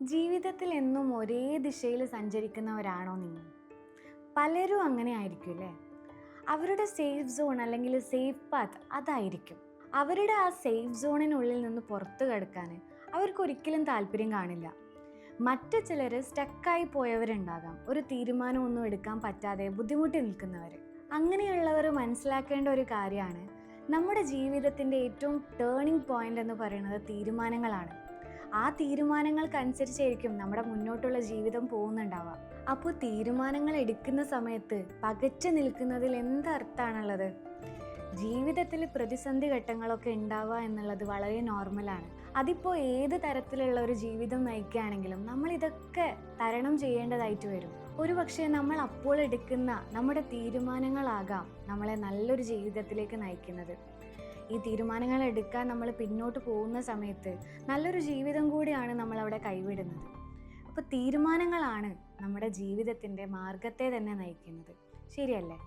ജീവിതത്തിൽ എന്നും ഒരേ ദിശയിൽ സഞ്ചരിക്കുന്നവരാണോ നിങ്ങൾ? പലരും അങ്ങനെ ആയിരിക്കും അല്ലേ? അവരുടെ സേഫ് സോൺ അല്ലെങ്കിൽ സേഫ് പാത്ത് അതായിരിക്കും. അവരുടെ ആ സേഫ് സോണിനുള്ളിൽ നിന്ന് പുറത്തു കടക്കാൻ അവർക്കൊരിക്കലും താല്പര്യം കാണില്ല. മറ്റു ചിലർ സ്റ്റക്കായി പോയവരുണ്ടാകാം, ഒരു തീരുമാനമൊന്നും എടുക്കാൻ പറ്റാതെ ബുദ്ധിമുട്ടി നിൽക്കുന്നവർ. അങ്ങനെയുള്ളവർ മനസ്സിലാക്കേണ്ട ഒരു കാര്യമാണ്, നമ്മുടെ ജീവിതത്തിൻ്റെ ഏറ്റവും ടേണിംഗ് പോയിന്റ് എന്ന് പറയുന്നത് തീരുമാനങ്ങളാണ്. ആ തീരുമാനങ്ങൾക്കനുസരിച്ചായിരിക്കും നമ്മുടെ മുന്നോട്ടുള്ള ജീവിതം പോകുന്നുണ്ടാവുക. അപ്പോൾ തീരുമാനങ്ങൾ എടുക്കുന്ന സമയത്ത് പകച്ചു നിൽക്കുന്നതിൽ എന്തർത്ഥമാണുള്ളത്? ജീവിതത്തിൽ പ്രതിസന്ധി ഘട്ടങ്ങളൊക്കെ ഉണ്ടാവുക എന്നുള്ളത് വളരെ നോർമലാണ്. അതിപ്പോൾ ഏത് തരത്തിലുള്ള ഒരു ജീവിതം നയിക്കുകയാണെങ്കിലും നമ്മൾ ഇതൊക്കെ തരണം ചെയ്യേണ്ടതായിട്ട് വരും. ഒരുപക്ഷെ നമ്മൾ അപ്പോൾ എടുക്കുന്ന നമ്മുടെ തീരുമാനങ്ങളാകാം നമ്മളെ നല്ലൊരു ജീവിതത്തിലേക്ക് നയിക്കുന്നത്. ഈ തീരുമാനങ്ങൾ എടുക്കാൻ നമ്മൾ പിന്നോട്ട് പോകുന്ന സമയത്ത് നല്ലൊരു ജീവിതം കൂടിയാണ് നമ്മളവിടെ കൈവിടുന്നത്. അപ്പോൾ തീരുമാനങ്ങളാണ് നമ്മുടെ ജീവിതത്തിൻ്റെ മാർഗത്തെ തന്നെ നയിക്കുന്നത്. ശരിയല്ലേ?